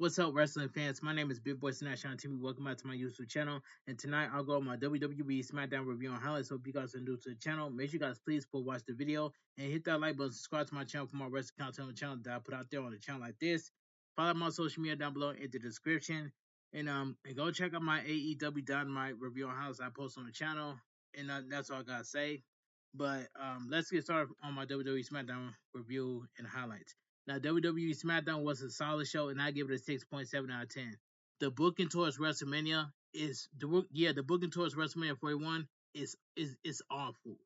What's up, wrestling fans? My name is Bigboysnacksjonnytv. Welcome back to my YouTube channel. And tonight I'll go over my WWE Smackdown review and highlights. Hope you guys are new to the channel. Make sure you guys please watch the video and hit that like button. Subscribe to my channel for more wrestling content on the channel that I put out there on the channel like this. Follow my social media down below in the description. And go check out my AEW Dynamite review and highlights I post on the channel. And that's all I gotta say. But let's get started on my WWE Smackdown review and highlights. Now, WWE Smackdown was a solid show, and I give it a 6.7 out of 10. The booking towards WrestleMania the booking towards WrestleMania 41 is awful.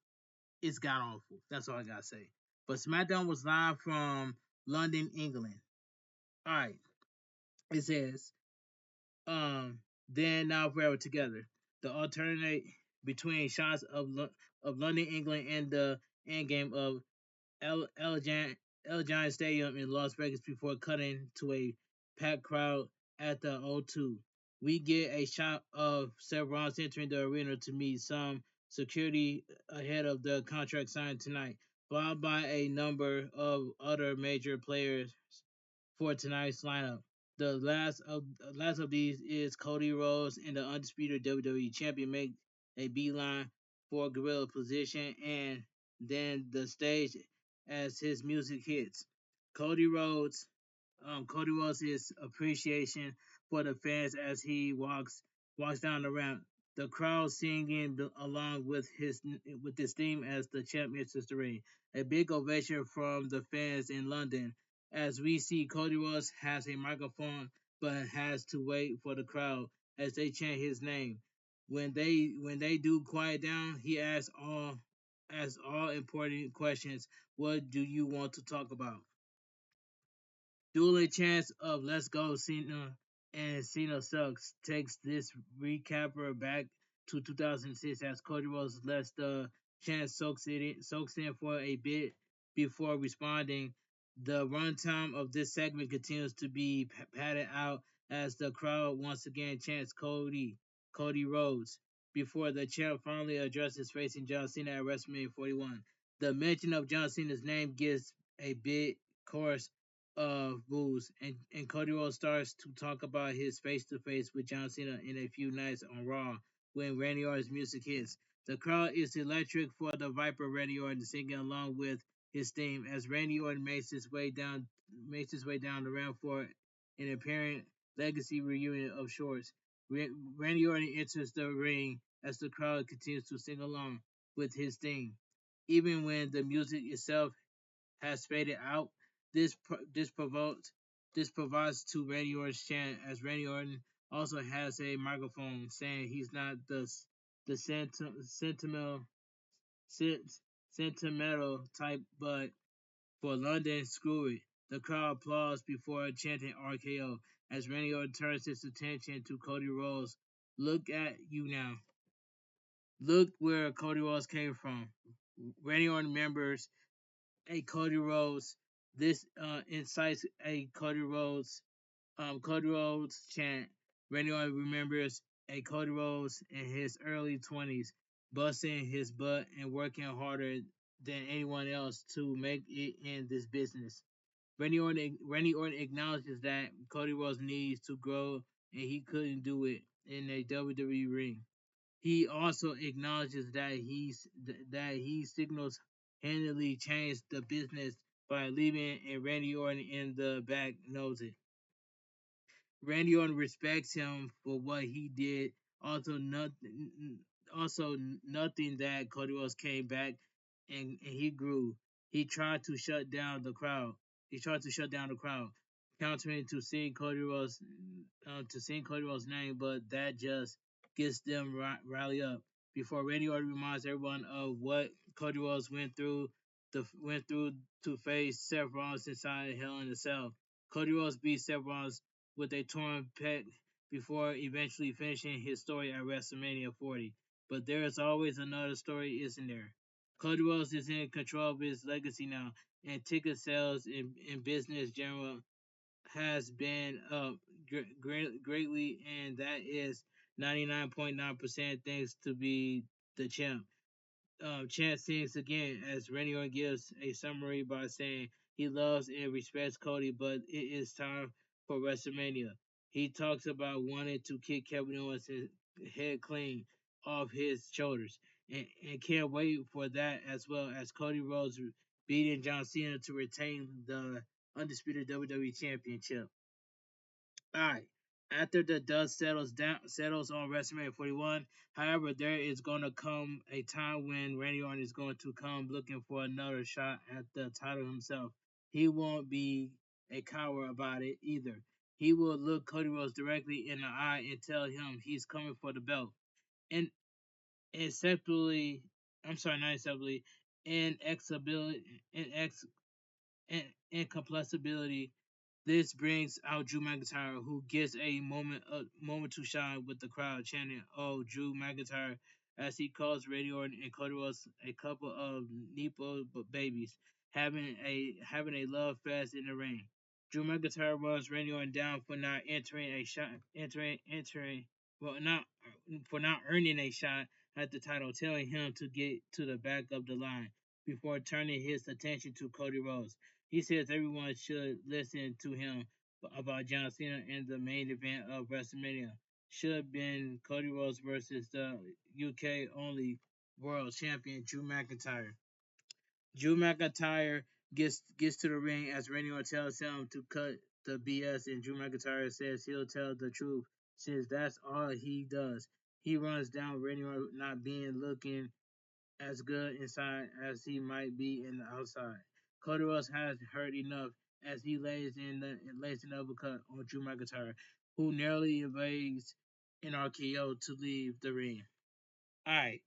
It's god awful. That's all I gotta say. But SmackDown was live from London, England. All right, it says, then now forever together. The alternate between shots of London, England, and the end game of Giant Stadium in Las Vegas before cutting to a packed crowd at the O2. We get a shot of Seth Rollins entering the arena to meet some security ahead of the contract signed tonight, followed by a number of other major players for tonight's lineup. The last of these is Cody Rhodes and the undisputed WWE champion make a beeline for gorilla position and then the stage as his music hits. Cody Rhodes Cody Rhodes his appreciation for the fans as he walks down the ramp. The crowd singing along with his theme as the champ enters the ring. A big ovation from the fans in London as we see Cody Rhodes has a microphone but has to wait for the crowd as they chant his name. When they do quiet down, he asks all important questions. What do you want to talk about? Dueling chance of Let's Go Cena and Cena Sucks takes this recapper back to 2006 as Cody Rhodes lets the chant soaks in for a bit before responding. The runtime of this segment continues to be padded out as the crowd once again chants Cody Rhodes before the champ finally addresses facing John Cena at WrestleMania 41. The mention of John Cena's name gives a big chorus of booze, and Cody Rhodes starts to talk about his face to face with John Cena in a few nights on Raw when Randy Orton's music hits. The crowd is electric for the Viper Randy Orton singing along with his theme as Randy Orton makes his way down the ramp for an apparent legacy reunion of sorts. Randy Orton enters the ring as the crowd continues to sing along with his theme. Even when the music itself has faded out. This provides to Randy Orton's chant as Randy Orton also has a microphone saying he's not the sentimental type, but for London, screw it. The crowd applauds before chanting RKO as Randy Orton turns his attention to Cody Rhodes. Look at you now. Look where Cody Rhodes came from. Randy Orton remembers a Cody Rhodes. This incites a Cody Rhodes chant. Randy Orton remembers a Cody Rhodes in his early 20s, busting his butt and working harder than anyone else to make it in this business. Randy Orton acknowledges that Cody Rhodes needs to grow and he couldn't do it in a WWE ring. He also acknowledges that he signals handily changed the business by leaving and Randy Orton in the back knows it. Randy Orton respects him for what he did. Also nothing that Cody Rhodes came back and he grew. He tried to shut down the crowd. Countering to sing Cody Rhodes' name, but that just gets them rally up. Before Randy Orton reminds everyone of what Cody Rhodes went through to face Seth Rollins inside Hell in a Cell. Cody Rhodes beat Seth Rollins with a torn pec before eventually finishing his story at WrestleMania 40. But there is always another story, isn't there? Cody Rhodes is in control of his legacy now, and ticket sales in business general has been up greatly, and that is 99.9% thanks to be the champ. Chance sings again as Randy Orton gives a summary by saying he loves and respects Cody, but it is time for WrestleMania. He talks about wanting to kick Kevin Owens' head clean off his shoulders and can't wait for that, as well as Cody Rhodes beating John Cena to retain the undisputed WWE Championship. All right. After the dust settles on WrestleMania 41, however, there is going to come a time when Randy Orton is going to come looking for another shot at the title himself. He won't be a coward about it either. He will look Cody Rhodes directly in the eye and tell him he's coming for the belt. And acceptably, I'm sorry, not acceptably, inexability, incomplexability. This brings out Drew McIntyre, who gets a moment to shine with the crowd chanting, "Oh, Drew McIntyre," as he calls Randy Orton and Cody Rhodes a couple of nepo babies, having a love fest in the ring. Drew McIntyre runs Randy Orton down for not entering a shot, well, not for not earning a shot at the title, telling him to get to the back of the line before turning his attention to Cody Rhodes. He says everyone should listen to him about John Cena in the main event of WrestleMania. Should have been Cody Rhodes versus the UK only world champion Drew McIntyre. Drew McIntyre gets to the ring as Randy Orton tells him to cut the BS, and Drew McIntyre says he'll tell the truth since that's all he does. He runs down Randy Orton not being looking as good inside as he might be in the outside. Cody Rhodes has heard enough as he lays an uppercut on Drew McIntyre, who narrowly evades an RKO to leave the ring. Alright,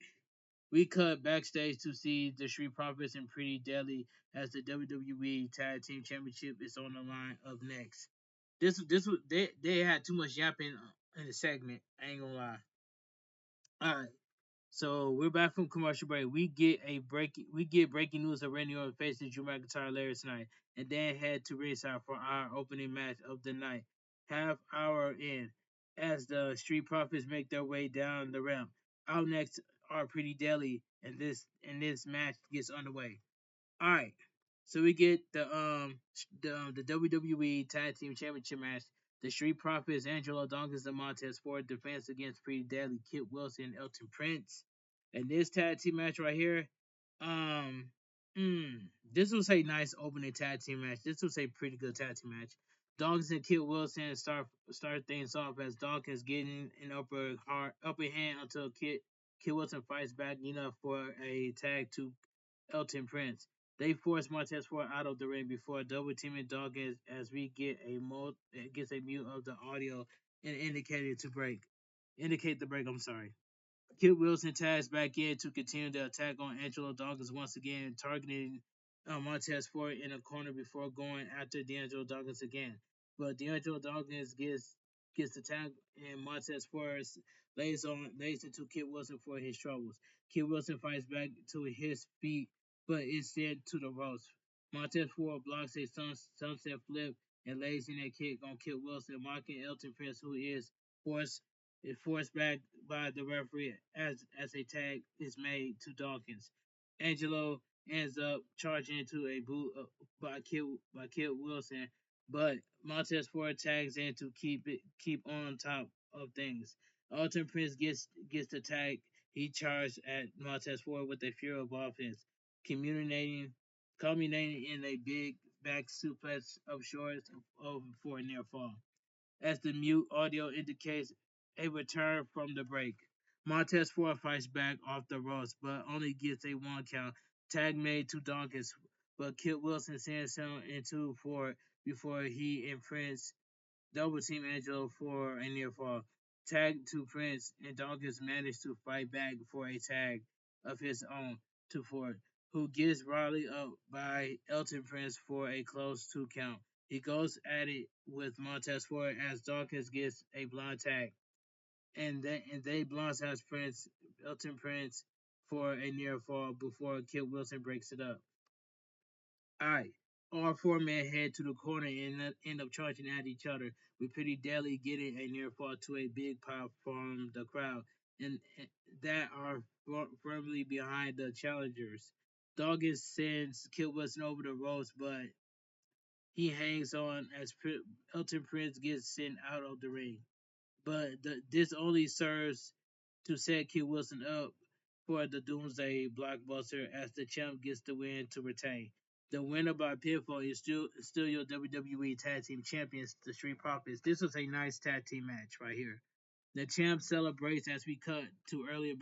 we cut backstage to see the Street Profits and Pretty Deadly as the WWE Tag Team Championship is on the line up next. This was they had too much yapping in the segment. I ain't gonna lie. All right. So we're back from commercial break. We get breaking news of Randy Orton facing Drew McIntyre later tonight, and then head to ringside for our opening match of the night. Half hour in, as the Street Profits make their way down the ramp. Out next are Pretty Deadly, and this match gets underway. All right. So we get the WWE Tag Team Championship match. The Street Profits, Angelo Dawkins and Montez Ford defense against Pretty Deadly, Kit Wilson, and Elton Prince. And this tag team match right here, um, this was a nice opening tag team match. This was a pretty good tag team match. Dawkins and Kit Wilson start things off as Dawkins getting an upper hand until Kit Wilson fights back enough for a tag to Elton Prince. They force Montez Ford out of the ring before double teaming Dawkins as we get gets a mute of the audio and indicate the break. I'm sorry. Kit Wilson tags back in to continue the attack on Angelo Dawkins once again, targeting Montez Ford in a corner before going after D'Angelo Dawkins again. But D'Angelo Dawkins gets the tag, and Montez Ford lays into Kit Wilson for his troubles. Kit Wilson fights back to his feet, but instead to the ropes. Montez Ford blocks a sunset flip and lays in a kick on Kit Wilson, mocking Elton Prince, who forced is forced back by the referee as a tag is made to Dawkins. Angelo ends up charging into a boot by Kid Wilson, but Montez Ford tags in to keep on top of things. Alton Prince gets the tag. He charged at Montez Ford with a fury of offense, culminating culminating in a big back suplex of shorts for a near fall as the mute audio indicates a return from the break. Montez Ford fights back off the ropes, but only gets a one count. Tag made to Dawkins, but Kit Wilson sends him into Ford before he and Prince double team Angelo for a near fall. Tag to Prince, and Dawkins managed to fight back for a tag of his own to Ford, who gets Riley up by Elton Prince for a close two count. He goes at it with Montez Ford as Dawkins gets a blind tag, and they blinds has Elton Prince for a near fall before Kit Wilson breaks it up. Alright. All four men head to the corner and end up charging at each other, with Pretty Deadly getting a near fall to a big pop from the crowd, and that are firmly behind the challengers. Dawkins sends Kit Wilson over the ropes, but He hangs on as Elton Prince gets sent out of the ring. But this only serves to set Q Wilson up for the Doomsday blockbuster as the champ gets the win to retain. The winner by pinfall is still your WWE Tag Team Champions, the Street Profits. This was a nice tag team match right here. The champ celebrates as we cut to earlier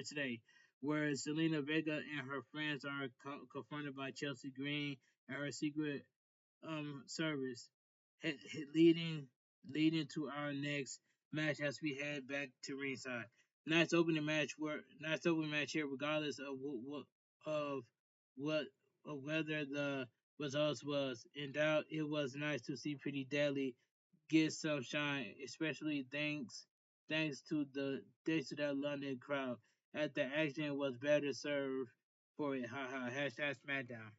today, where Selena Vega and her friends are confronted by Chelsea Green and her secret service, leading to our next match as we head back to ringside. Nice opening match here, regardless of what of whether the results was in doubt. It was nice to see Pretty Deadly get some shine, especially thanks to that London crowd. As the action was better served for it. Haha. Hashtag Smackdown.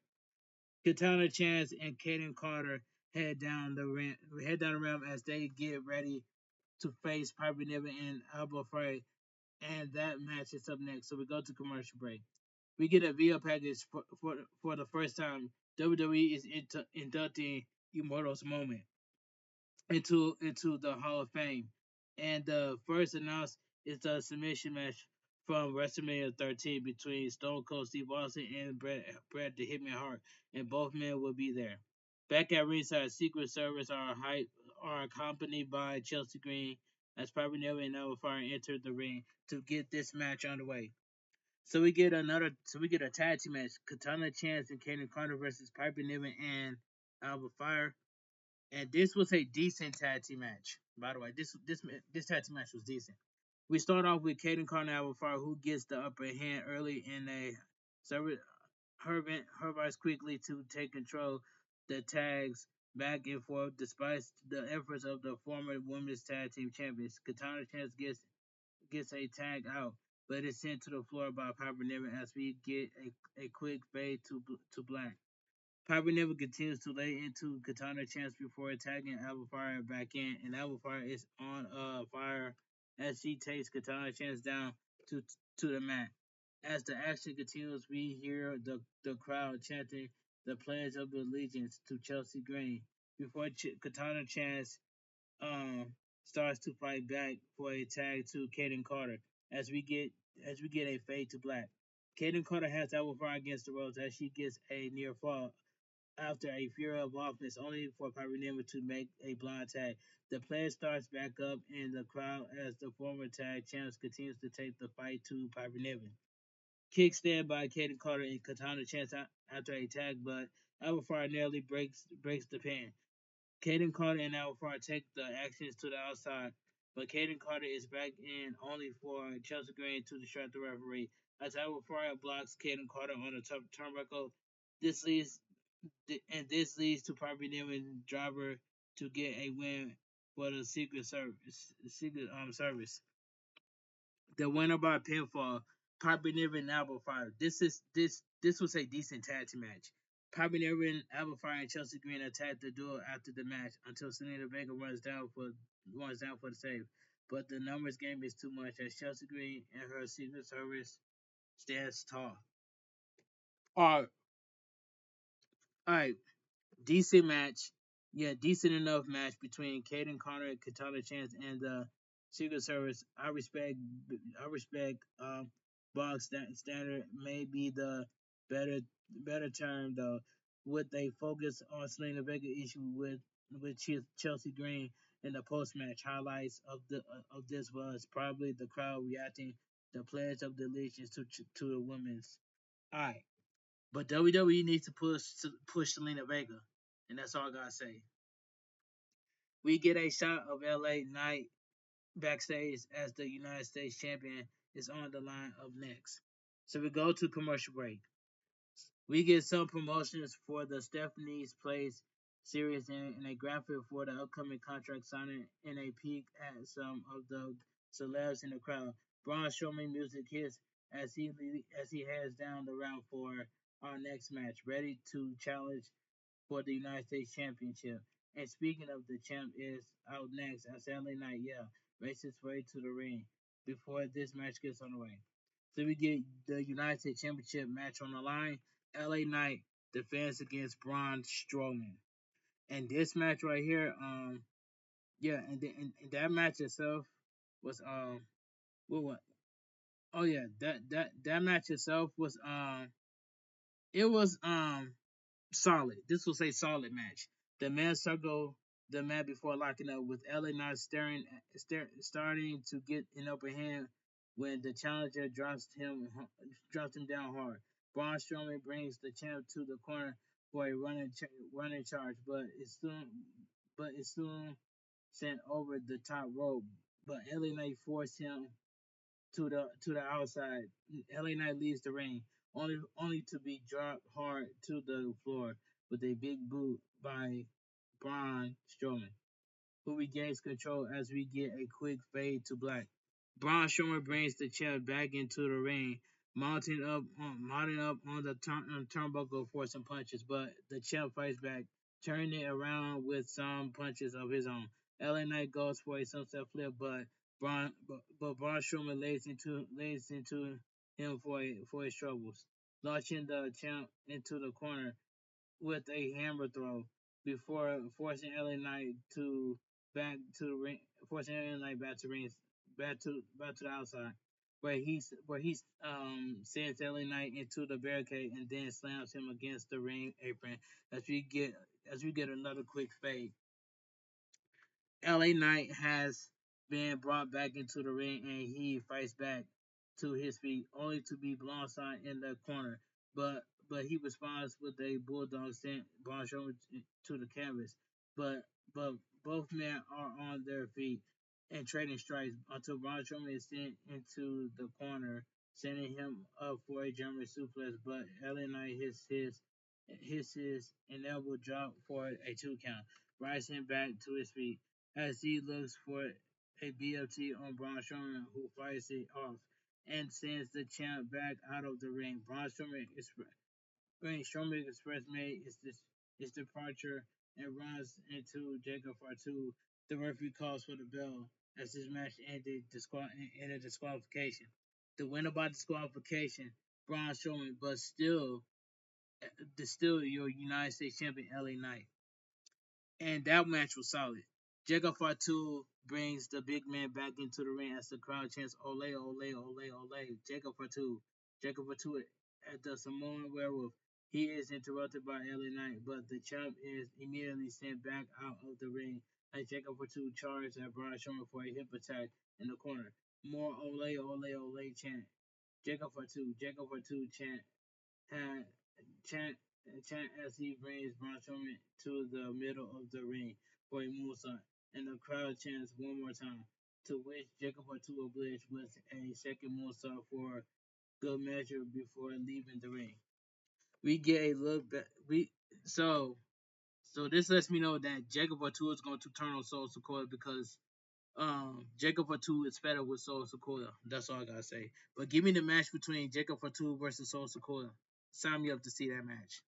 Katana Chance and Kaden Carter head down the ramp as they get ready to face Piper Niven and Alba Fray, and that match is up next. So we go to commercial break. We get a video package for the first time. WWE is inducting Immortal's Moment into the Hall of Fame, and the first announced is the submission match from WrestleMania 13 between Stone Cold Steve Austin and Bret the Hitman Hart, and both men will be there. Back at ringside, Secret Service are accompanied by Chelsea Green as Piper Niven and Alba Fire enter the ring to get this match underway. So we get a tag team match: Katana Chance and Kaden Carter versus Piper Niven and Alba Fire. And this was a decent tag team match. By the way, this tag team match was decent. We start off with Caden Carnell Fire, who gets the upper hand early in a service. Hervice quickly to take control the tags back and forth despite the efforts of the former women's tag team champions. Katana Chance gets a tag out, but is sent to the floor by Piper Niven as we get a quick fade to black. Piper Niven continues to lay into Katana Chance before attacking Alba Fire back in, and Alba Fire is on fire as she takes Katana Chance down to to the mat. As the action continues, we hear the crowd chanting the Pledge of Allegiance to Chelsea Green before Katana Chance um, starts to fight back for a tag to Kaden Carter as we get a fade to black. Kaden Carter has Alba Fire against the ropes as she gets a near fall after a Fury of offense, only for Piper Niven to make a blind tag. The play starts back up in the crowd as the former tag champs continues to take the fight to Piper Niven. Kickstand by Kaden Carter and Katana Chance after a tag, but Alpha nearly breaks the pin. Kaden Carter and Alpha take the actions to the outside, but Kaden Carter is back in only for Chelsea Green to distract the referee. As Alpha blocks Kaden Carter on the top turnbuckle, this leads this leads to Piper Niven driver to get a win for the Secret Service. The winner by pinfall, Piper Niven and Alba Fire. This was a decent tag team match. Piper Niven, Alba Fire, and Chelsea Green attacked the duo after the match until Selena Vega runs down for the save. But the numbers game is too much as Chelsea Green and her Secret Service stands tall. Alright, alright, decent match. Yeah, decent enough match between Caden Connor, Katana Chance, and the Secret Service. I respect. Box standard may be the better better term though. With a focus on Selena Vega issue with Chelsea Green in the post match highlights of this was probably the crowd reacting the pledge of the allegiance to the women's. Alright. But WWE needs to push Selena Vega, and that's all I gotta say. We get a shot of LA Knight backstage as the United States champion is on the line up next. So we go to commercial break. We get some promotions for the Stephanie's Place series and a graphic for the upcoming contract signing and a peek at some of the celebs in the crowd. Braun Strowman music hits as he heads down the route for our next match, ready to challenge for the United States Championship. And speaking of the champ is out next as LA Knight, races his way to the ring before this match gets underway. So we get the United States Championship match on the line. LA Knight defends against Braun Strowman. And this match right here, yeah, and that match itself was what? Oh yeah, that match itself was it was solid. This was a solid match. The man circled the mat before locking up, with LA Knight starting to get an upper hand when the challenger drops him down hard. Braun Strowman brings the champ to the corner for a running charge, but it's soon sent over the top rope. But LA Knight forced him to the outside. LA Knight leaves the ring, only to be dropped hard to the floor with a big boot by Braun Strowman, who regains control as we get a quick fade to black. Braun Strowman brings the chair back into the ring, mounting up on the turnbuckle for some punches, but the champ fights back, turning it around with some punches of his own. LA Knight goes for a sunset flip, but Braun Strowman lays into him for his troubles, launching the champ into the corner with a hammer throw before forcing LA Knight to back to the ring, forcing LA Knight back to the outside, where he sends LA Knight into the barricade and then slams him against the ring apron as we get another quick fade. LA Knight has been brought back into the ring and he fights back to his feet, only to be blindsided in the corner. But he responds with a bulldog sent Braun Strowman to the canvas. But but both men are on their feet and trading strikes until Braun Strowman is sent into the corner, sending him up for a German suplex. But LA Knight hits his and elbow drop for a 2 count, rising back to his feet as he looks for a BLT on Braun Strowman, who fights it off and sends the champ back out of the ring. Strowman Express made his departure and runs into Jacob Fatu. The referee calls for the bell as this match in a disqualification. The winner by disqualification, Braun Strowman, but still your United States champion, LA Knight. And that match was solid. Jacob Fatu brings the big man back into the ring as the crowd chants "Ole, Ole, Ole, Ole!" Jacob Fatu at the Samoan Werewolf. He is interrupted by LA Knight, but the champ is immediately sent back out of the ring as Jacob Fatu charges at Braun Strowman for a hip attack in the corner. More "Ole, Ole, Ole!" chant. Jacob Fatu chant, chant, chant as he brings Braun Strowman to the middle of the ring for a moonsault, and the crowd chants one more time, to which Jacob Fatu obliges with a second moonsault for good measure before leaving the ring. We get a look back. So this lets me know that Jacob Fatu is going to turn on Soul Sequoia because Jacob Fatu is better with Soul Sequoia. That's all I gotta say. But give me the match between Jacob Fatu versus Soul Sequoia. Sign me up to see that match.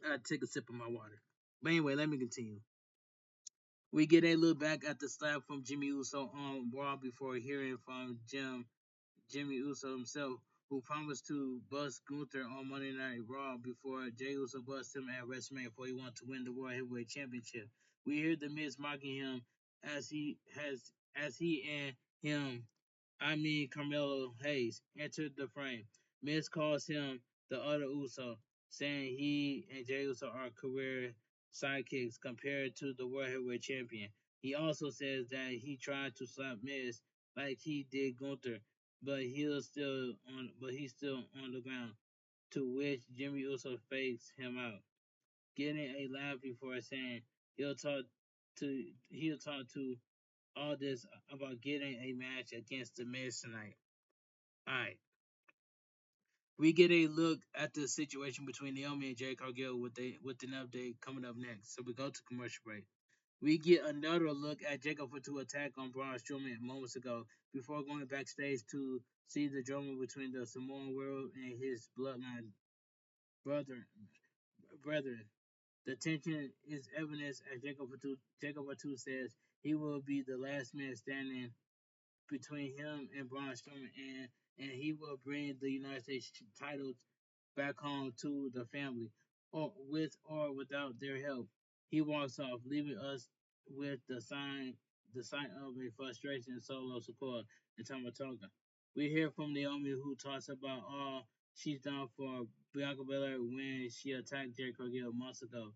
I take a sip of my water. But anyway, let me continue. We get a look back at the slap from Jimmy Uso on Raw before hearing from Jimmy Uso himself, who promised to bust Gunther on Monday Night Raw before Jey Uso bust him at WrestleMania for he wanted to win the World Heavyweight Championship. We hear the Miz mocking him as he and him, Carmelo Hayes, entered the frame. Miz calls him the other Uso, saying he and Jey Uso are career sidekicks compared to the World Heavyweight Champion. He also says that he tried to slap Miz like he did Gunther, but he's still on the ground. To which Jimmy Uso fakes him out, getting a laugh before saying he'll talk he'll talk to all this about getting a match against the Miz tonight. Alright. We get a look at the situation between Naomi and Jade Cargill with an update coming up next. So we go to commercial break. We get another look at Jacob Fatu attack on Braun Strowman moments ago before going backstage to see the drama between the Samoan world and his bloodline brethren. The tension is evidence as Jacob Fatu says he will be the last man standing between him and Braun Strowman, and he will bring the United States titles back home to the family. or with or without their help. He walks off, leaving us with the sign of a frustration solo support in Tomatonga. We hear from Naomi who talks about all she's done for Bianca Belair when she attacked Jade Cargill months ago.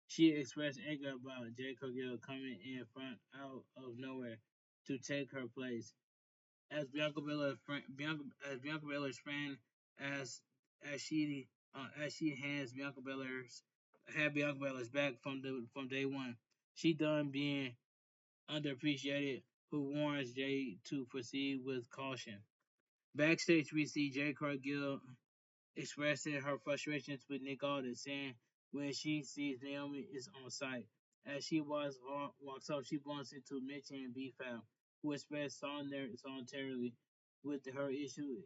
She expressed anger about Jade Cargill coming in front out of nowhere to take her place as Bianca Belair's friend, as as she as she hands Bianca Belair's back from day one. She done being underappreciated, who warns Jay to proceed with caution. Backstage, we see Jay Cargill expressing her frustrations with Nick Aldis, saying when she sees Naomi is on site. As she walks off, she bumps into Mitch and B-Fab, who express solidarity with her issue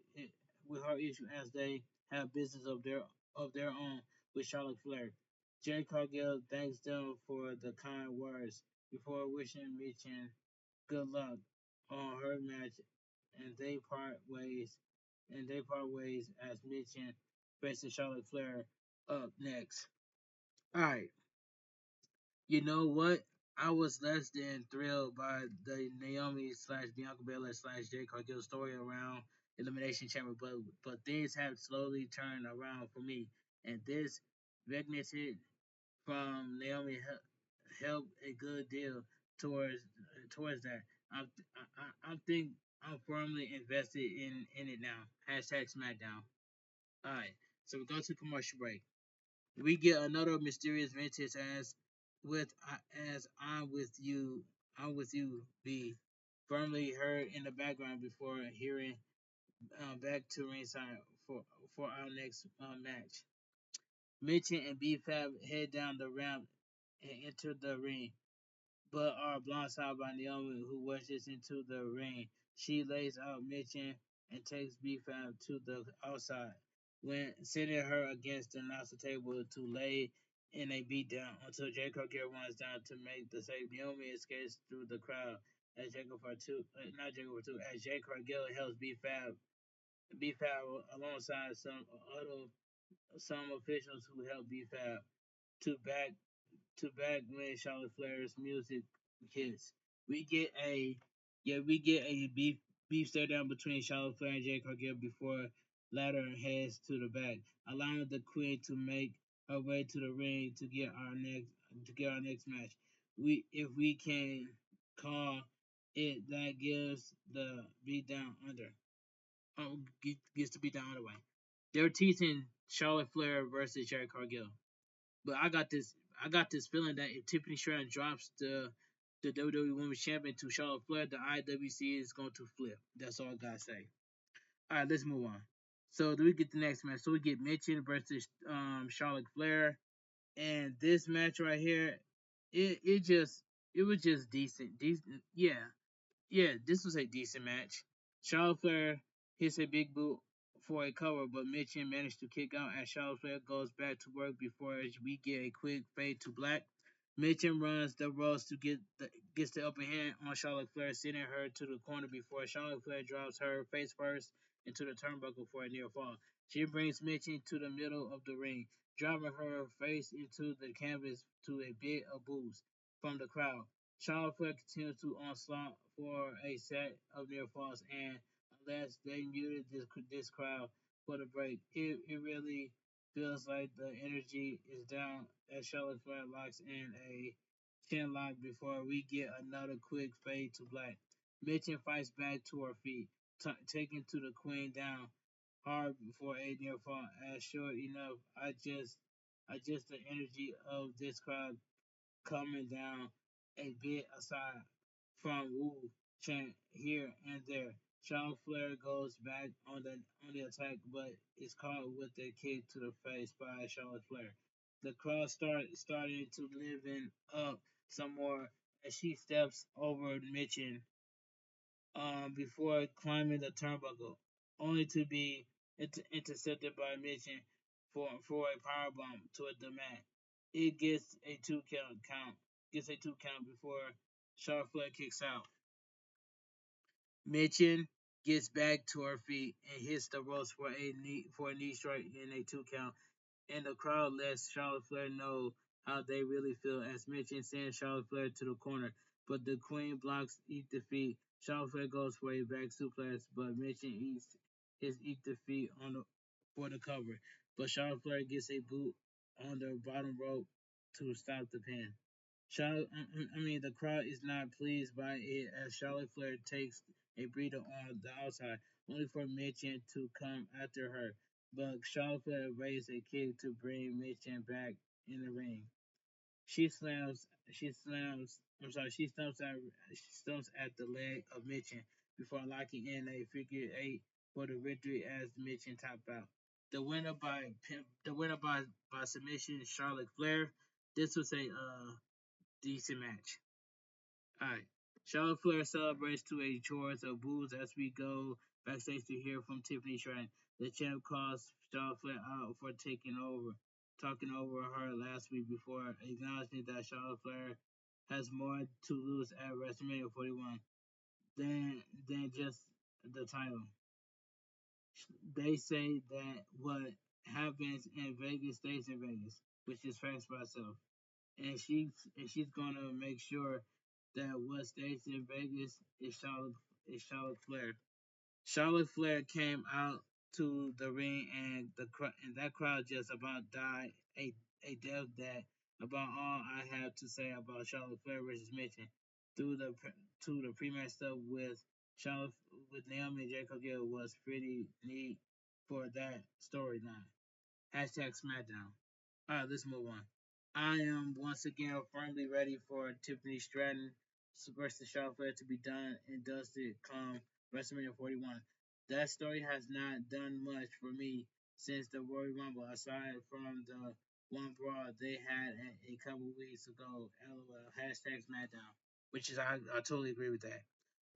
as they have business of their own with Charlotte Flair. Jerry Cargill thanks them for the kind words before wishing Mitch good luck on her match, and they part ways. As mentioned, facing Charlotte Flair up next. All right, you know what? I was less than thrilled by the Naomi slash Bianca Belair slash Jade Cargill story around Elimination Chamber, but things have slowly turned around for me, and this Vegas hit from Naomi helped a good deal towards towards that. I think I'm firmly invested in it now. Hashtag Smackdown. All right, so we go to commercial break. We get another mysterious vintage with as I'm with you be firmly heard in the background before hearing back to ringside for our next match. Mitchell and B Fab head down the ramp and enter the ring, but are blindsided by Naomi, who rushes into the ring. She lays out Mitchin and takes B-Fab to the outside, when sitting her against the announcer table to lay in a beatdown until Jacob Gill runs down to make the save. Naomi escapes through the crowd as Jacob Gill helps B-Fab alongside some officials who help B-Fab to back when Charlotte Flair's music hits. We get a beef stare down between Charlotte Flair and Jade Cargill before latter heads to the back, allowing the Queen to make her way to the ring to get our next match. We can call it that gives the beat down under. Gets the beat down underway. They're teasing Charlotte Flair versus Jade Cargill. But I got this feeling that if Tiffany Stratton drops the WWE Women's Champion to Charlotte Flair, the IWC is going to flip. That's all I gotta say. All right, let's move on. So do we get the next match? So we get Mitchell versus Charlotte Flair, and this match right here, it was just decent. Yeah, this was a decent match. Charlotte Flair hits a big boot for a cover, but Mitchell managed to kick out as Charlotte Flair goes back to work before we get a quick fade to black. Mitchell runs the ropes to gets the upper hand on Charlotte Flair, sending her to the corner before Charlotte Flair drops her face first into the turnbuckle for a near fall. She brings Mitchell to the middle of the ring, driving her face into the canvas to a bit of boost from the crowd. Charlotte Flair continues to onslaught for a set of near falls, and unless they muted this crowd for the break, it really feels like the energy is down as Charlotte Flair locks in a chin lock before we get another quick fade to black. Mitchell fights back to her feet, taking to the Queen down hard for a near fall. As sure enough, I just the energy of this crowd coming down a bit aside from Wu chant here and there. Charlotte Flair goes back on the attack, but is caught with a kick to the face by Charlotte Flair. The crowd starting to liven up some more as she steps over Mitchin before climbing the turnbuckle, only to be intercepted by Mitchin for a power bomb toward the mat. It gets a two count before Charlotte Flair kicks out. Mitchin gets back to her feet and hits the ropes for a knee strike in a 2 count. and the crowd lets Charlotte Flair know how they really feel as Mitchell sends Charlotte Flair to the corner, but the Queen blocks eat defeat. Charlotte Flair goes for a back suplex, but Mitchell eat defeat for the cover. But Charlotte Flair gets a boot on the bottom rope to stop the pin. The crowd is not pleased by it as Charlotte Flair takes a breather on the outside, only for Mitchell to come after her. But Charlotte Flair raises a kick to bring Mitchell back in the ring. She stumps at the leg of Mitchell before locking in a figure eight for the victory as Mitchell tap out. The winner by submission, Charlotte Flair. This was a decent match. Alright. Charlotte Flair celebrates to a chorus of boos as we go backstage to hear from Tiffany Stratton. The champ calls Charlotte Flair out for talking over her last week before acknowledging that Charlotte Flair has more to lose at WrestleMania 41 than just the title. They say that what happens in Vegas stays in Vegas, which is facts by itself. And she's gonna make sure that what stays in Vegas is Charlotte Flair. Charlotte Flair came out to the ring, and that crowd just about died a death that about all I have to say about Charlotte Flair versus Mitchell. Through the to the pre-match stuff Charlotte with Naomi and Jacob Gill was pretty neat for that storyline. Hashtag Smackdown. All right, let's move on. I am once again firmly ready for Tiffany Stratton versus Charlotte Flair to be done and dusted come WrestleMania 41. That story has not done much for me since the Royal Rumble, aside from the one brawl they had a couple weeks ago. LOL. Hashtag SmackDown. Which is, I totally agree with that.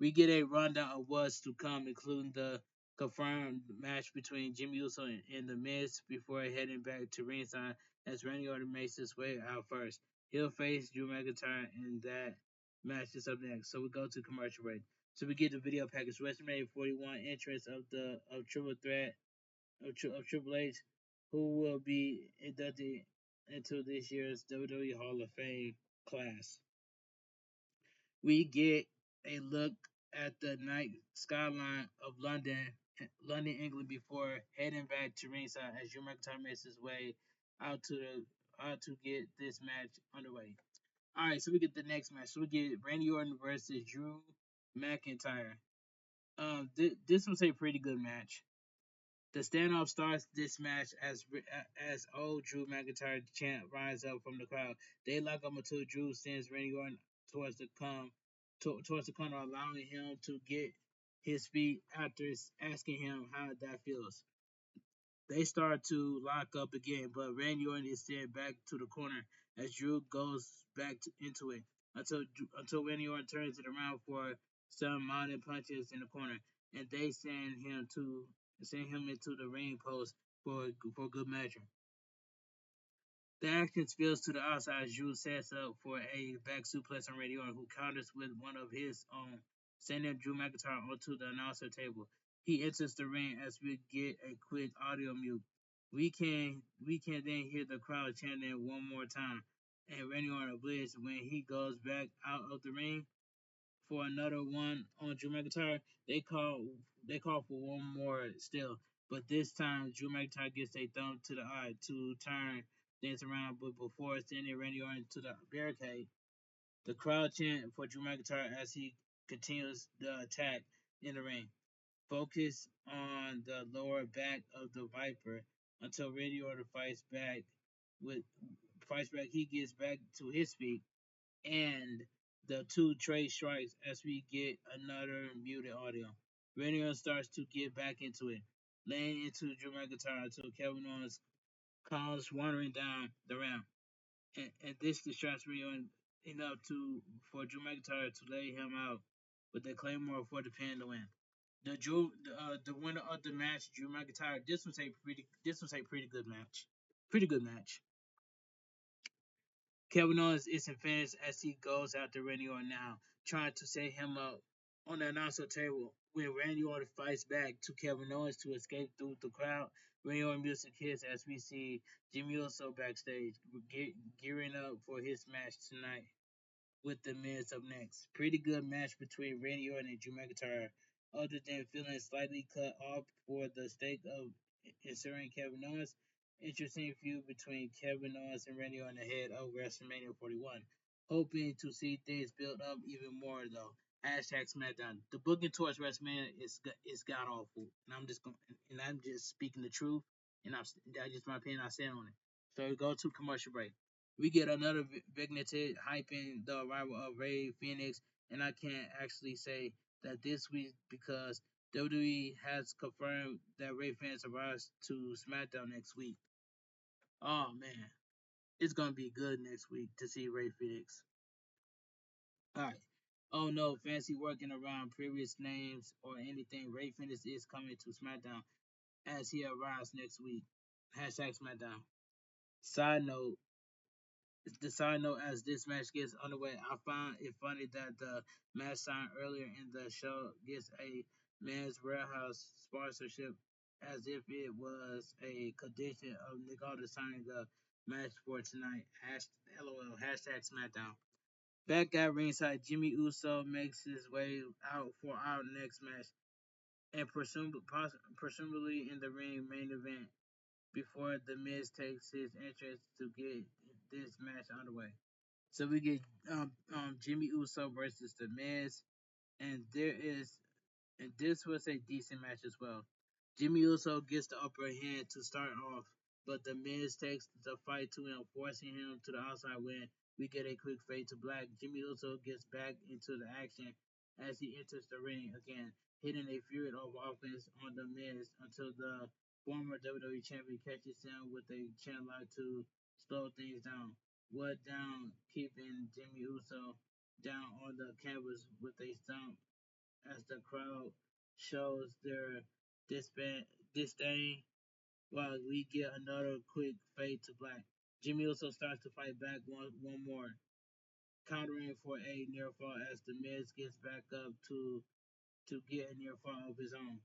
We get a rundown of what's to come, including the confirmed match between Jimmy Uso and The Miz before heading back to ringside as Randy Orton makes his way out first. He'll face Drew McIntyre, and that match is up next. So we go to commercial break. So we get the video package. WrestleMania 41 entrance of Triple Threat of Triple H, who will be inducted into this year's WWE Hall of Fame class. We get a look at the night skyline of London, England, before heading back to ringside as Drew McIntyre makes his way out to get this match underway. All right, so we get the next match. So we get Randy Orton versus Drew McIntyre. This was a pretty good match. The standoff starts this match as old Drew McIntyre chant rises up from the crowd. They lock up until Drew sends Randy Orton towards the corner, allowing him to get his feet after asking him how that feels. They start to lock up again, but Randy Orton is sent back to the corner as Drew goes into it until Randy Orton turns it around for some mounted punches in the corner, and they send him into the ring post for good measure. The action spills to the outside as Drew sets up for a back suplex on Randy Orton, who counters with one of his own, sending Drew McIntyre onto the announcer table. He enters the ring as we get a quick audio mute. We can then hear the crowd chanting one more time, and Randy Orton oblivious when he goes back out of the ring for another one on Drew McIntyre. They call for one more still, but this time Drew McIntyre gets a thumb to the eye to turn things around. But before sending Randy Orton to the barricade, the crowd chant for Drew McIntyre as he continues the attack in the ring. Focus on the lower back of the Viper until Randy Orton with fights back. He gets back to his feet and the two trade strikes as we get another muted audio. Randy Orton starts to get back into it, laying into Drew McIntyre until Kevin Owens comes wandering down the ramp. And this distracts Randy Orton enough for Drew McIntyre to lay him out with the Claymore for the pin to win. The winner of the match, Drew McIntyre. This was a pretty good match. Pretty good match. Kevin Owens isn't finished as he goes after Randy Orton now, trying to set him up on the announcer table when Randy Orton fights back to Kevin Owens to escape through the crowd. Randy Orton music hits as we see Jimmy Uso backstage gearing up for his match tonight with the Miz up next. Pretty good match between Randy Orton and Drew McIntyre, other than feeling slightly cut off for the stake of inserting Kevin Owens. Interesting feud between Kevin Owens and Randy Orton ahead of WrestleMania 41. Hoping to see things build up even more though. Hashtag SmackDown. The booking towards WrestleMania is god awful, and I'm just speaking the truth, and that's just my opinion. I stand on it. So we go to commercial break. We get another vignette hyping the arrival of Ray Phoenix, and I can't actually say that this week because WWE has confirmed that Ray Phoenix arrives to SmackDown next week. Oh man, it's gonna be good next week to see Ray Phoenix. All right. Oh no, fancy working around previous names or anything. Ray Phoenix is coming to SmackDown as he arrives next week. Hashtag SmackDown. Side note, the side note as this match gets underway, I find it funny that the match signed earlier in the show gets a Men's Warehouse sponsorship as if it was a condition of Nick Aldis signing the match for tonight. LOL, hashtag SmackDown. Back at ringside, Jimmy Uso makes his way out for our next match and presumably in the ring main event before The Miz takes his entrance to get this match underway. So we get Jimmy Uso versus The Miz, and this was a decent match as well. Jimmy Uso gets the upper hand to start off, but The Miz takes the fight to him, forcing him to the outside when we get a quick fade to black. Jimmy Uso gets back into the action as he enters the ring again, hitting a fury of offense on The Miz until the former WWE champion catches him with a chin lock to slow things down. What down, keeping Jimmy Uso down on the canvas with a stomp as the crowd shows their disdain while we get another quick fade to black. Jimmy also starts to fight back one more, countering for a near fall as the Miz gets back up to get a near fall of his own.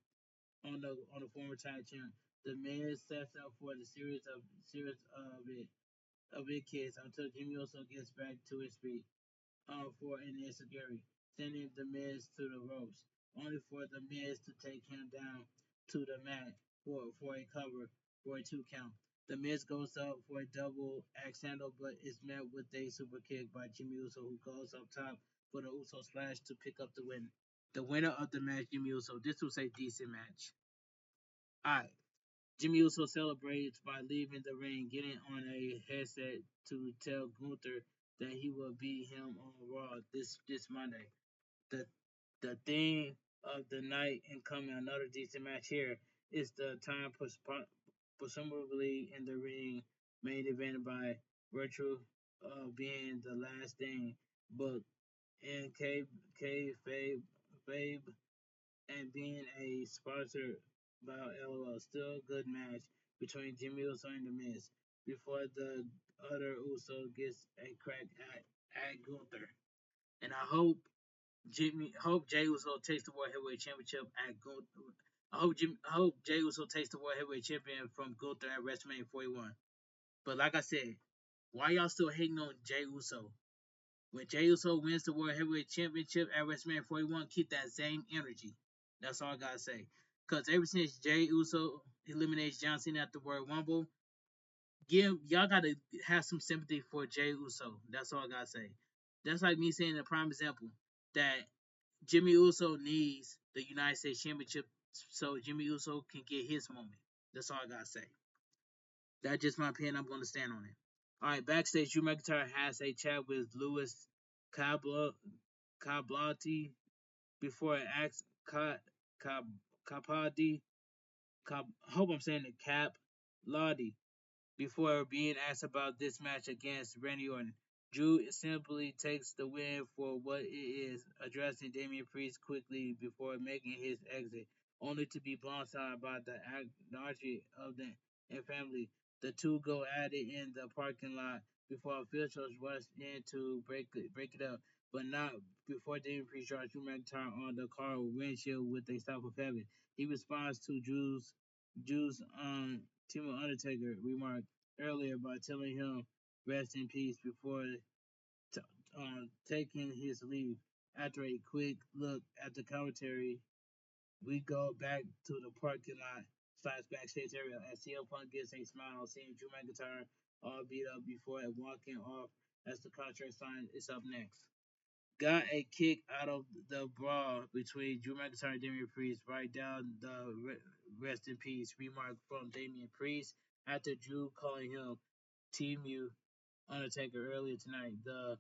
On the former tag champ, the Miz sets up for the series of it kids until Jimmy also gets back to his feet for an insecurity, sending The Miz to the ropes, only for The Miz to take him down to the mat for a cover for a 2 count. The Miz goes up for a double axe handle, but is met with a super kick by Jimmy Uso, who goes up top for the Uso splash to pick up the win. The winner of the match, Jimmy Uso. This was a decent match. Alright. Jimmy Uso celebrates by leaving the ring, getting on a headset to tell Gunther that he will beat him on Raw this Monday. The the thing of the night incoming, another decent match here, is the time presumably in the ring main event by virtue of being the last thing booked in Fabe and being a sponsor by LOL. Still a good match between Jimmy Uso and The Miz before the other Uso gets a crack at Gunther. And I hope Jey Uso takes the World Heavyweight Championship at Gunther. I hope Jey Uso takes the World Heavyweight Champion from Gunther at WrestleMania 41. But like I said, why y'all still hating on Jey Uso? When Jey Uso wins the World Heavyweight Championship at WrestleMania 41, keep that same energy. That's all I gotta say. Cause ever since Jey Uso eliminates John Cena at the World Rumble, y'all gotta have some sympathy for Jey Uso. That's all I gotta say. That's like me saying a prime example that Jimmy Uso needs the United States Championship so Jimmy Uso can get his moment. That's all I gotta say. That's just my opinion. I'm gonna stand on it. All right, backstage, Drew McIntyre has a chat with Louis Cablati before it asks Capaldi. Hope I'm saying it. Cap Lodi before being asked about this match against Randy Orton. Drew simply takes the win for what it is, addressing Damian Priest quickly before making his exit, only to be blindsided by the archery of the and family. The two go at it in the parking lot before officials rushed in to break it up, but not before Damien Priest charged Drew McIntyre on the car windshield with a stop of heaven. He responds to Drew's Team Undertaker remark earlier by telling him rest in peace before t- taking his leave. After a quick look at the commentary, we go back to the parking lot slash backstage area as CM Punk gets a smile seeing Drew McIntyre all beat up before walking off as the contract sign is up next. Got a kick out of the brawl between Drew McIntyre and Damian Priest. Write down the rest in peace remark from Damian Priest after Drew calling him Team U Undertaker earlier tonight. The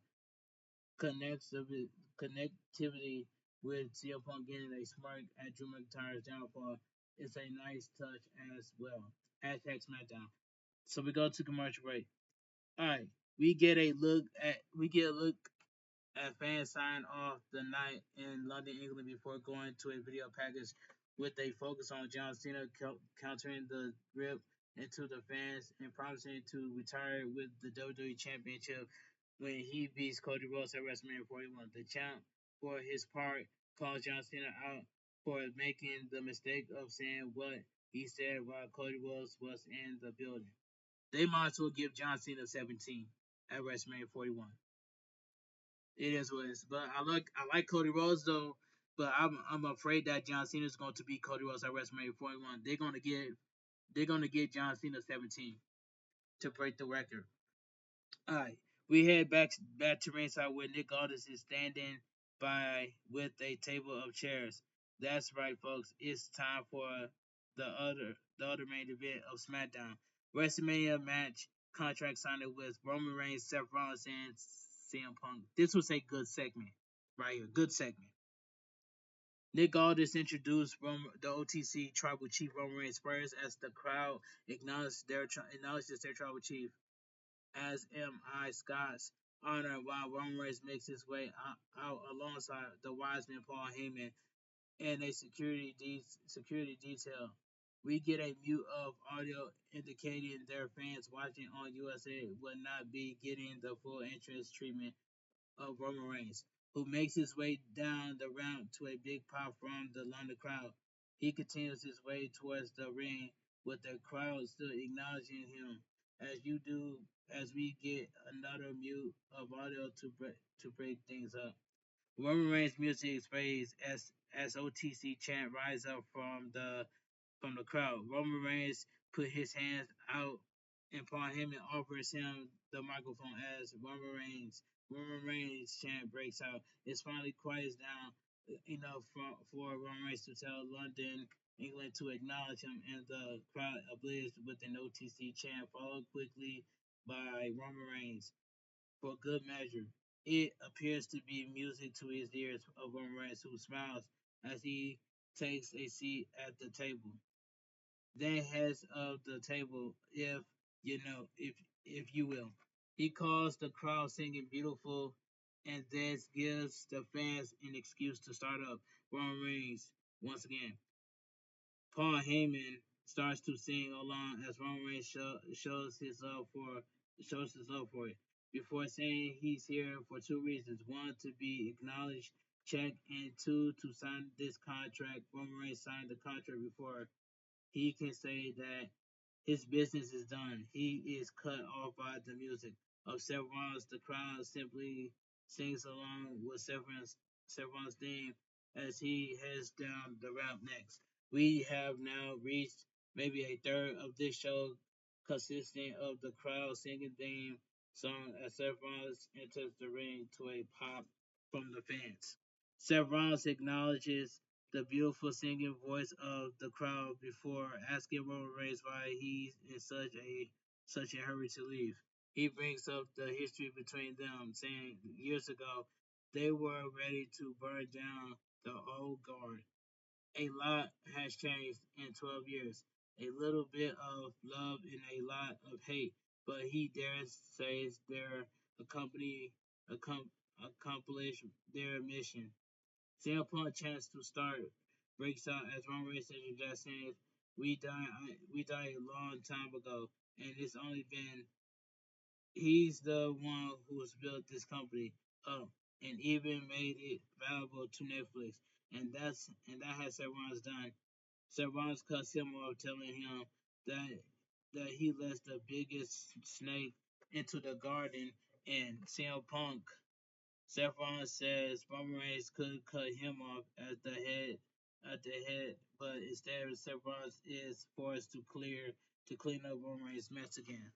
connectivity, connectivity with CM Punk getting a smirk at Drew McIntyre's downfall is a nice touch as well. Hashtag SmackDown. So we go to commercial break. All right, we get a look at fans sign off the night in London, England before going to a video package with a focus on John Cena countering the grip into the fans and promising to retire with the WWE Championship when he beats Cody Rhodes at WrestleMania 41. The champ, for his part, calls John Cena out for making the mistake of saying what he said while Cody Rhodes was in the building. They might as well give John Cena 17 at WrestleMania 41. It is what it is. But I like Cody Rhodes though. But I'm afraid that John Cena is going to beat Cody Rhodes at WrestleMania 41. They're gonna get John Cena 17 to break the record. All right, we head back to ringside where Nick Aldis is standing by with a table of chairs. That's right, folks. It's time for the other main event of SmackDown. WrestleMania match contract signing with Roman Reigns, Seth Rollins, and CM Punk. This was a good segment right here. Good segment. Nick Aldis introduced the OTC Tribal Chief Roman Reigns first as the crowd acknowledges their Tribal Chief as M.I. Scott's honor while Roman Reigns makes his way out alongside the wise man Paul Heyman and a security detail. We get a mute of audio indicating their fans watching on USA would not be getting the full interest treatment of Roman Reigns, who makes his way down the ramp to a big pop from the London crowd. He continues his way towards the ring with the crowd still acknowledging him as you do as we get another mute of audio to break things up. Roman Reigns music plays as OTC chant rises up from the crowd. Roman Reigns put his hands out and Paul Heyman offers him the microphone as Roman Reigns chant breaks out. It finally quiets down enough for Roman Reigns to tell London, England to acknowledge him, and the crowd obliges with an OTC chant, followed quickly by Roman Reigns for good measure. It appears to be music to his ears of Roman Reigns, who smiles as he takes a seat at the table. Then heads of the table, if you will. He calls the crowd singing beautiful and then gives the fans an excuse to start up Roman Reigns once again. Paul Heyman starts to sing along as Roman Reigns shows his love for it. Before saying he's here for two reasons: one, to be acknowledged, check, and two, to sign this contract. Roman Reigns signed the contract before he can say that his business is done. He is cut off by the music of Sevron's. The crowd simply sings along with Sevron's theme as he heads down the ramp next. We have now reached maybe a third of this show consisting of the crowd singing theme song as Sevron enters the ring to a pop from the fans. Sevron acknowledges the beautiful singing voice of the crowd before asking Roman Reigns why he's in such a hurry to leave. He brings up the history between them, saying years ago they were ready to burn down the old guard. A lot has changed in 12 years. A little bit of love and a lot of hate, but he dares say their company accomplish their mission. CM Punk chance to start breaks out as Roman Reigns interjects saying, we died a long time ago, and it's only been He's the one who has built this company up and even made it valuable to Netflix. And that has Seth Rollins done. Seth Rollins cuts him off, telling him that that he lets the biggest snake into the garden, and CM Punk. Seth Rollins says Roman Reigns could cut him off at the head, but instead Seth Rollins is forced to clean up Roman Reigns' mess again.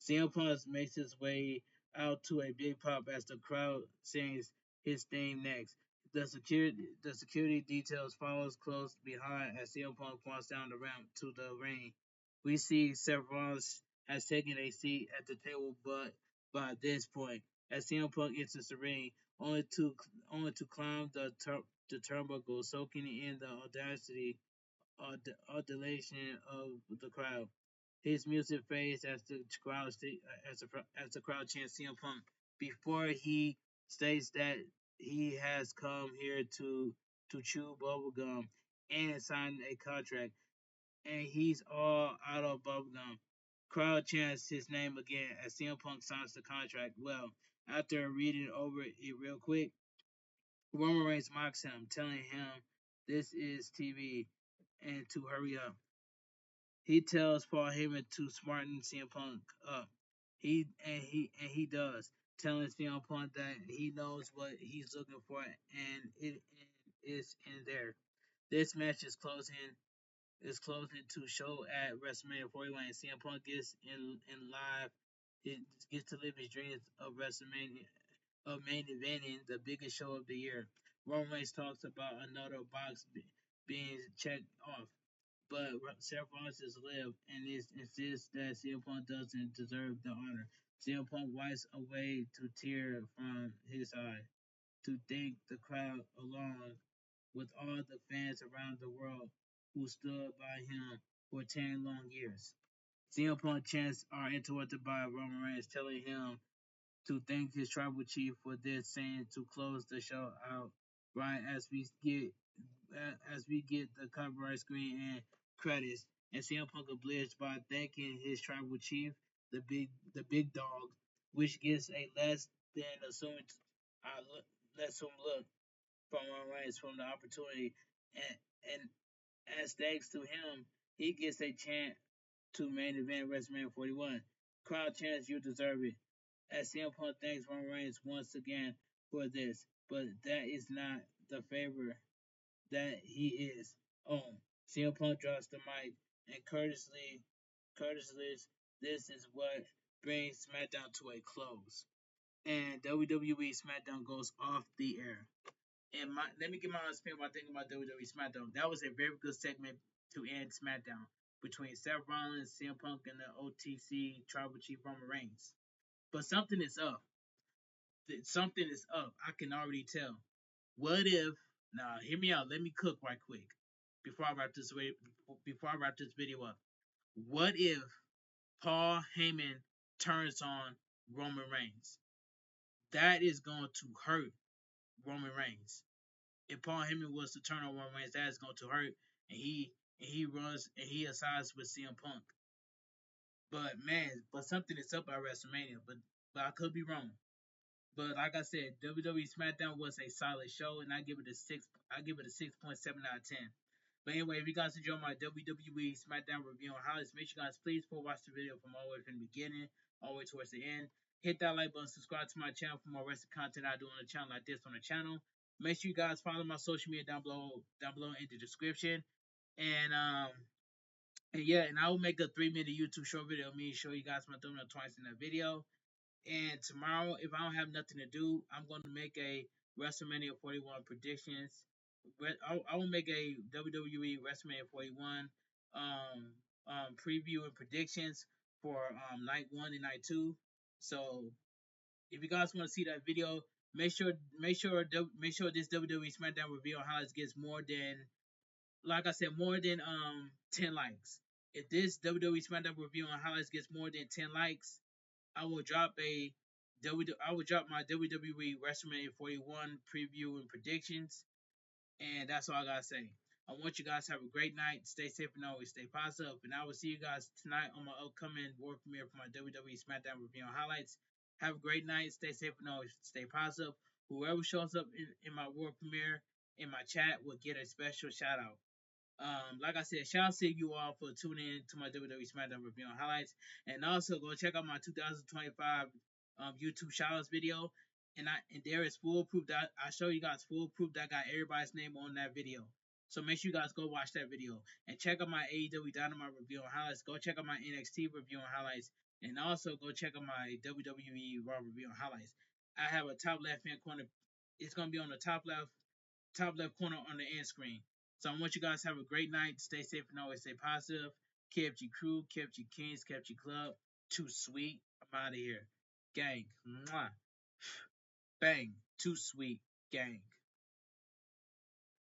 CM Punk makes his way out to a big pop as the crowd sings his theme next. The security details follows close behind as CM Punk walks down the ramp to the ring. We see Seth Rollins has taken a seat at the table, but by this point, as CM Punk enters the ring, only to climb the turnbuckle, soaking in the audacity or the adulation of the crowd. His music fades as the crowd chants CM Punk before he states that he has come here to chew bubblegum and sign a contract, and he's all out of bubblegum. Crowd chants his name again as CM Punk signs the contract. Well, after reading over it real quick, Roman Reigns mocks him, telling him this is TV and to hurry up. He tells Paul Heyman to smarten CM Punk up. He does, telling CM Punk that he knows what he's looking for and it is in there. This match is closing to show at WrestleMania 41. And CM Punk gets in live. It gets to live his dreams of WrestleMania of main eventing the biggest show of the year. Roman Reigns talks about another box being checked off, but Seth Rollins has lived and insists that CM Punk doesn't deserve the honor. CM Punk wipes away to tear from his eye to thank the crowd along with all the fans around the world who stood by him for 10 long years. CM Punk chants are interrupted by Roman Reigns telling him to thank his tribal chief for this, saying to close the show out right as we get the copyright screen and credits, and CM Punk obliged by thanking his tribal chief, the big dog, which gets a less than assumed less assumed look from Roman Reigns from the opportunity, and as thanks to him, he gets a chant to main event WrestleMania 41. Crowd chants, "You deserve it," as CM Punk thanks Roman Reigns once again for this, but that is not the favor that he is on. CM Punk drops the mic and courteously, this is what brings SmackDown to a close. And WWE Smackdown goes off the air. And let me give my honest opinion about thinking about WWE Smackdown. That was a very good segment to end SmackDown between Seth Rollins, CM Punk, and the OTC Tribal Chief Roman Reigns. But something is up. Something is up. I can already tell. What if? Now, hear me out. Let me cook right quick before I wrap this video up. What if Paul Heyman turns on Roman Reigns? That is going to hurt Roman Reigns. If Paul Heyman was to turn on Roman Reigns, that is going to hurt, and he runs and he asides with CM Punk. But man, something is up at WrestleMania. But I could be wrong. But like I said, WWE SmackDown was a solid show, and I give it a 6. I give it a 6.7 out of 10. But anyway, if you guys enjoyed my WWE SmackDown review on highlights, make sure you guys please watch the video from all the way from the beginning all the way towards the end. Hit that like button, subscribe to my channel for more wrestling content I do on the channel like this on the channel. Make sure you guys follow my social media down below in the description. And I will make a 3-minute YouTube short video of me show you guys my thumbnail twice in that video. And tomorrow, if I don't have nothing to do, I'm going to make a WrestleMania 41 predictions. I will make a WWE WrestleMania 41 preview and predictions for night 1 and night 2. So if you guys want to see that video, make sure this WWE SmackDown review on highlights gets more than, like I said, more than 10 likes. If this WWE SmackDown review on highlights gets more than 10 likes, I will drop my WWE WrestleMania 41 preview and predictions, and that's all I gotta say. I want you guys to have a great night. Stay safe and always stay positive. And I will see you guys tonight on my upcoming world premiere for my WWE Smackdown review and highlights. Have a great night. Stay safe and always stay positive. Whoever shows up in my world premiere in my chat will get a special shout out. Like I said, shout out to you all for tuning in to my WWE SmackDown review and highlights, and also go check out my 2025 YouTube shoutouts video. And there is full proof that I show you guys full proof that got everybody's name on that video. So make sure you guys go watch that video and check out my AEW Dynamite review and highlights. Go check out my NXT review and highlights, and also go check out my WWE Raw review and highlights. I have a top left hand corner. It's gonna be on the top left corner on the end screen. So I want you guys to have a great night. Stay safe and always stay positive. KFG crew, KFG Kings, KFG Club. Too sweet. I'm out of here. Gang. Mwah. Bang. Too sweet. Gang.